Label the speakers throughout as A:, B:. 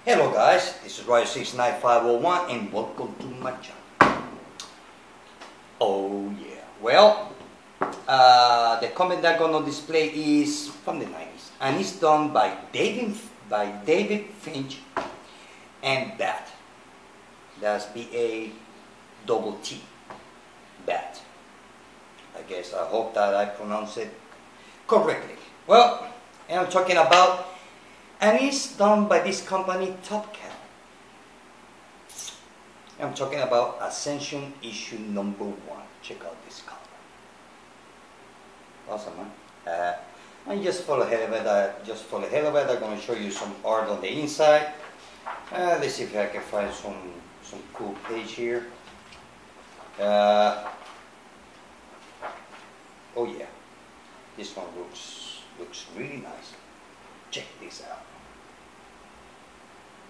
A: Hello guys, this is Ryo69501 and welcome to my channel. Oh yeah, well, the comic that I'm gonna display is from the 90s and it's done by David Finch and Bat. That's B-A-T-T, Bat. I guess I hope that I pronounce it correctly. Well, and I'm talking about, and it's done by this company, Top Cat. I'm talking about Ascension issue number 1. Check out this cover. Awesome, man. And just for the hell of it, I'm going to show you some art on the inside. Let's see if I can find some cool page here. Oh yeah, this one looks really nice. Check this out.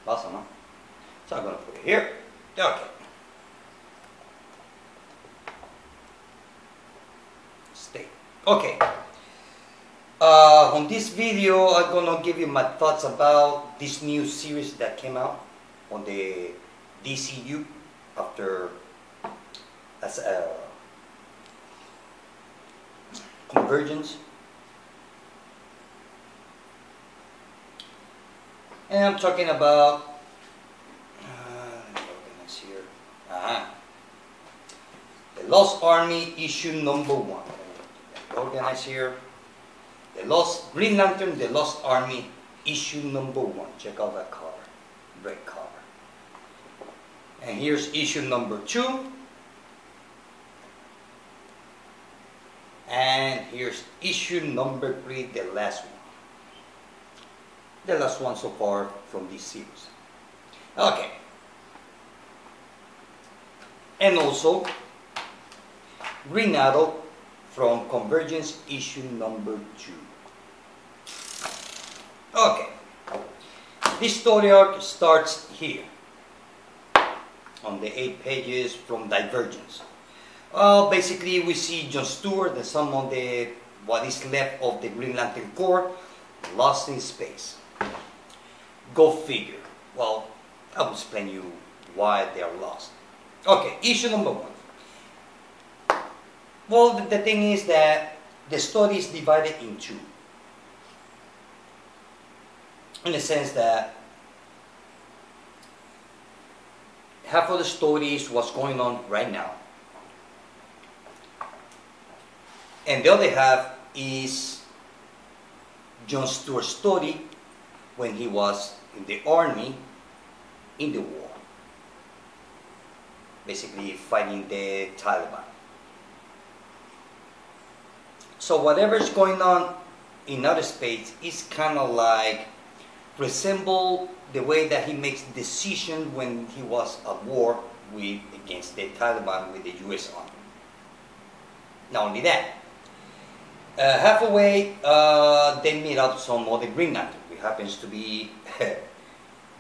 A: Awesome, huh? So I'm gonna put it here. Okay. Stay. Okay. On this video, I'm gonna give you my thoughts about this new series that came out on the DCU after Convergence. And I'm talking about, let me organize here. The Lost Army issue number 1. Let me organize here. The Green Lantern, The Lost Army issue number 1. Check out that cover, red cover. And here's issue number 2. And here's issue number 3, the last one. The last one so far from this series. Okay. And also Green Arrow from Convergence issue number 2. Okay. This story arc starts here on the 8 pages from Divergence. Basically we see John Stewart, the son of what is left of the Green Lantern Corps, lost in space. Go figure. Well, I will explain you why they are lost. Okay, issue number 1. Well, the thing is that the story is divided in two. In the sense that half of the story is what's going on right now. And the other half is John Stewart's story when he was in the army in the war, basically fighting the Taliban. So whatever's going on in outer space is kind of like resemble the way that he makes decisions when he was at war against the Taliban with the US Army. Not only that, halfway they meet up some other Green Lantern. It happens to be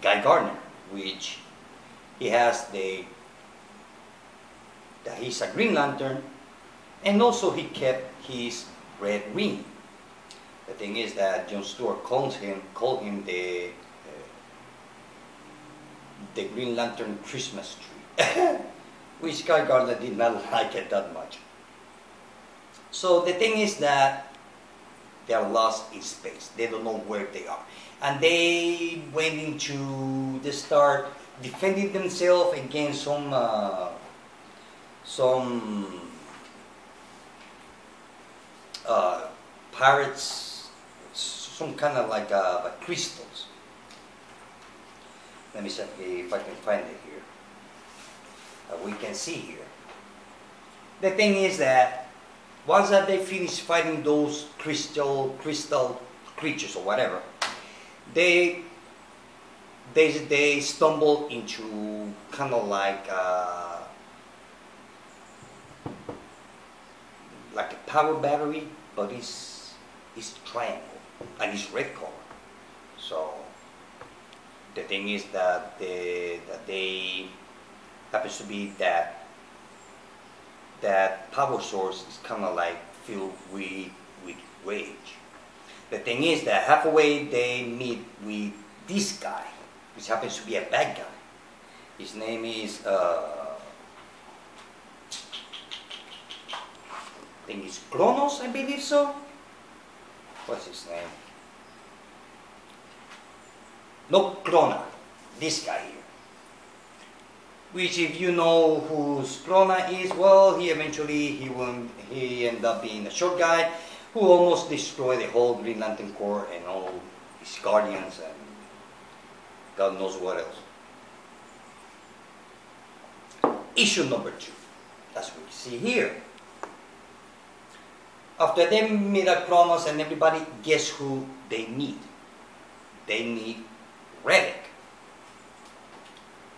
A: Guy Gardner, which he has that he's a Green Lantern, and also he kept his red ring. The thing is that John Stewart called him the Green Lantern Christmas tree, which Guy Gardner did not like it that much. So the thing is that they are lost in space. They don't know where they are. And they they start defending themselves against some pirates, some kind of like crystals. Let me see if I can find it here. We can see here. The thing is that once that they finish fighting those crystal creatures or whatever, they stumble into kind of like a power battery, but it's triangle and it's red color. So the thing is that they happens to be that power source is kind of like filled with rage. The thing is that halfway they meet with this guy, which happens to be a bad guy. His name is, I think it's Kronos, I believe so. What's his name? No, Krona, this guy here. Which, if you know who Krona is, well, he ended up being a short guy who almost destroyed the whole Green Lantern Corps and all his guardians and God knows what else. Issue number 2. That's what you see here. After they meet up Kronos and everybody, guess who they meet? They meet Relic.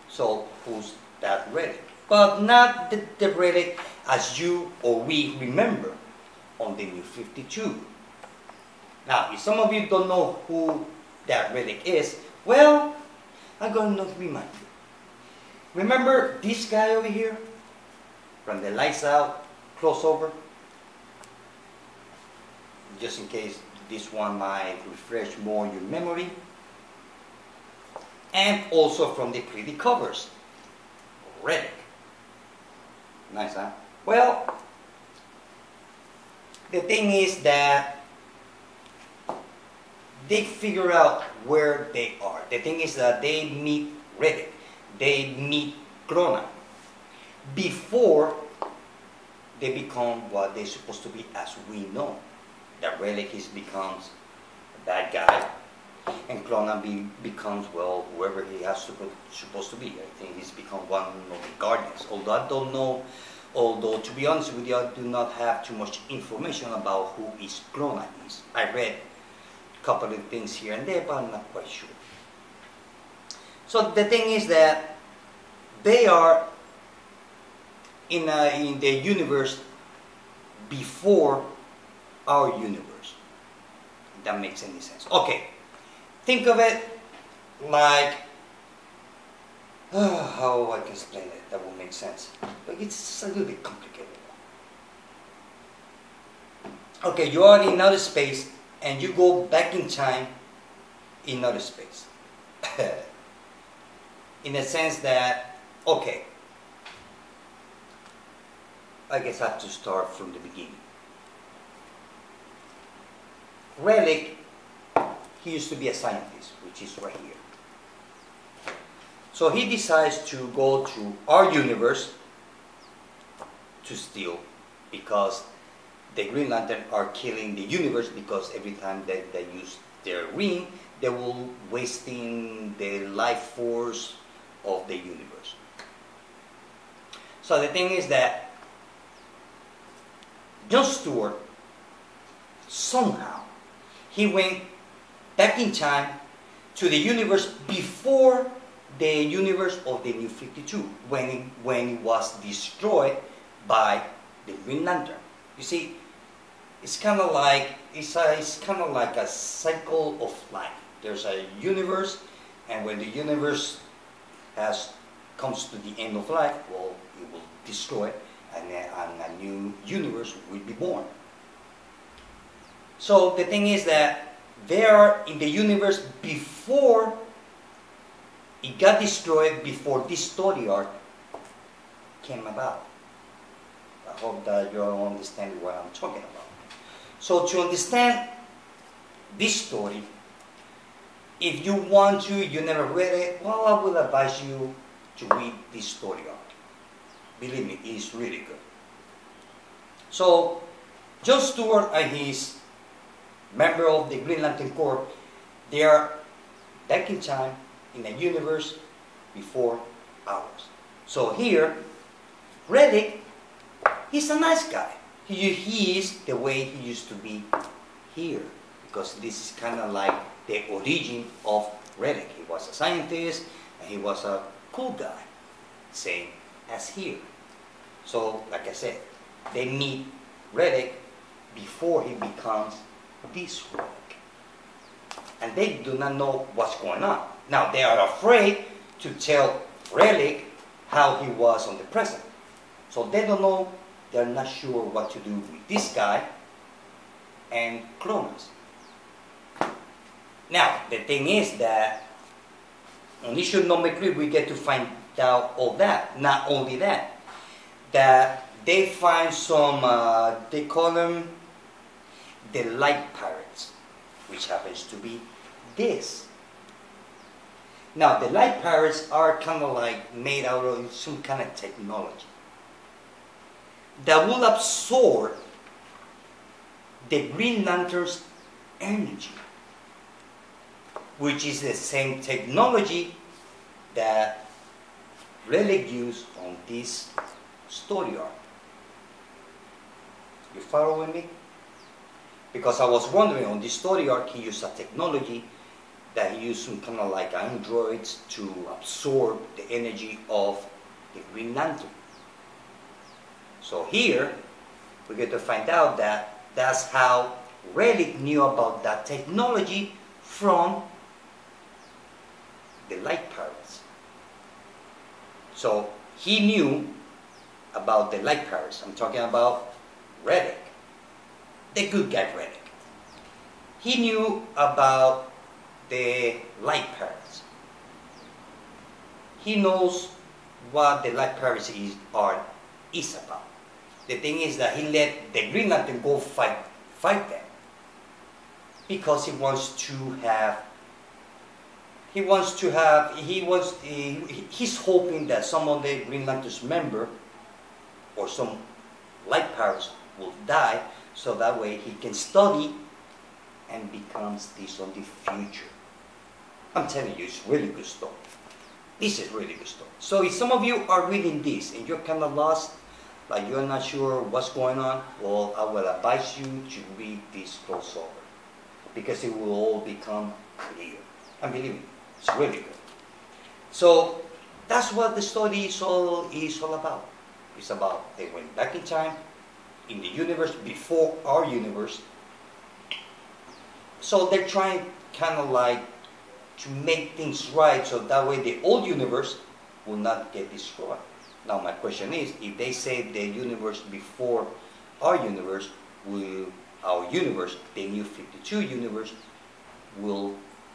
A: So who's that Relic? But not the Relic as you or we remember on the New 52. Now, if some of you don't know who that Relic is, well, I'm going to remind you. Remember this guy over here from the Lights Out crossover? Just in case this one might refresh more your memory. And also from the pretty covers. Relic. Nice, huh? Well, the thing is that they figure out where they are. The thing is that they meet Relic. They meet Krona before they become what they're supposed to be as we know. That Relic becomes a bad guy, and Krona becomes, well, whoever he has supposed to be. I think he's become one of the Guardians. Although I don't know, to be honest with you, I do not have too much information about who Krona is. I read a couple of things here and there, but I'm not quite sure. So the thing is that they are in the universe before our universe. If that makes any sense. Okay, think of it like, how I can explain it, that will make sense. But it's a little bit complicated. Okay, you are in outer space and you go back in time in outer space. In the sense that, okay, I guess I have to start from the beginning. Relic, he used to be a scientist, which is right here. So he decides to go to our universe to steal, because the Green Lantern are killing the universe, because every time that they use their ring, they will wasting the life force of the universe. So the thing is that John Stewart, somehow, he went back in time to the universe before the universe of the New 52, when it was destroyed by the Green Lantern. You see, it's kind of like a cycle of life. There's a universe, and when the universe comes to the end of life, well, it will destroy, and a new universe will be born. So the thing is that they are in the universe before it got destroyed, before this story arc came about. I hope that you all understand what I'm talking about. So to understand this story, if you want to, you never read it, well, I will advise you to read this story arc. Believe me, it is really good. So, John Stewart and his member of the Green Lantern Corps, they are back in time in a universe before ours. So here, Relic, he's a nice guy. He is the way he used to be here, because this is kind of like the origin of Relic. He was a scientist and he was a cool guy, same as here. So, like I said, they meet Relic before he becomes this Relic, and they do not know what's going on. Now they are afraid to tell Relic how he was on the present, so they don't know. They're not sure what to do with this guy and Kronos. Now, the thing is that On issue number 3, we get to find out all that. Not only that, that they find some, they call them the light pirates, which happens to be this. Now, the light pirates are kind of like made out of some kind of technology that will absorb the Green Lantern's energy, which is the same technology that Relic used on this story arc. You following me? Because I was wondering, on this story arc, he used a technology that he used some kind of like androids to absorb the energy of the Green Lantern. So here, we get to find out that that's how Relic knew about that technology from the light pirates. So he knew about the light pirates. I'm talking about Relic, the good guy Relic. He knew about the light pirates. He knows what the light pirates is about. The thing is that he let the Green Lantern go fight them because he's hoping that some of the Green Lantern's member or some light pirates will die, so that way he can study and becomes this on the future. I'm telling you, it's really good story. This is really good story. So if some of you are reading this and you're kind of lost, like you're not sure what's going on, well, I will advise you to read this crossover because it will all become clear. And believe me, it's really good. So that's what the story is all about. It's about they went back in time in the universe before our universe. So they're trying kind of like to make things right so that way the old universe will not get destroyed. Now my question is, if they say the universe before our universe, the New 52 universe, will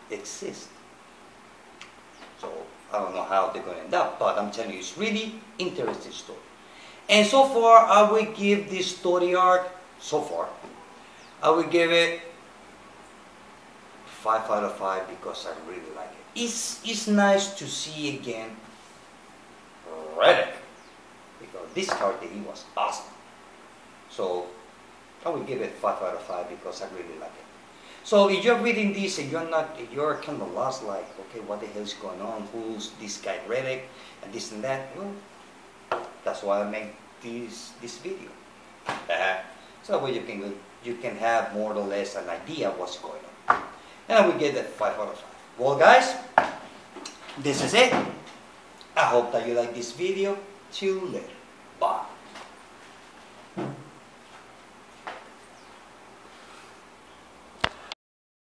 A: exist. So I don't know how they're going to end up, but I'm telling you, it's really interesting story. And so far, I will give this story arc, I will give it 5 out of 5 because I really like it. It's nice to see again Relic, because this character, he was awesome. So I will give it 5 out of 5 because I really like it. So if you're reading this and you're kind of lost, like, okay, what the hell is going on? Who's this guy Relic and this and that? Well, that's why I make this video. So well, you can have more or less an idea of what's going on. And I will give it 5 out of 5. Well, guys, this is it. I hope that you like this video. Till later. Bye.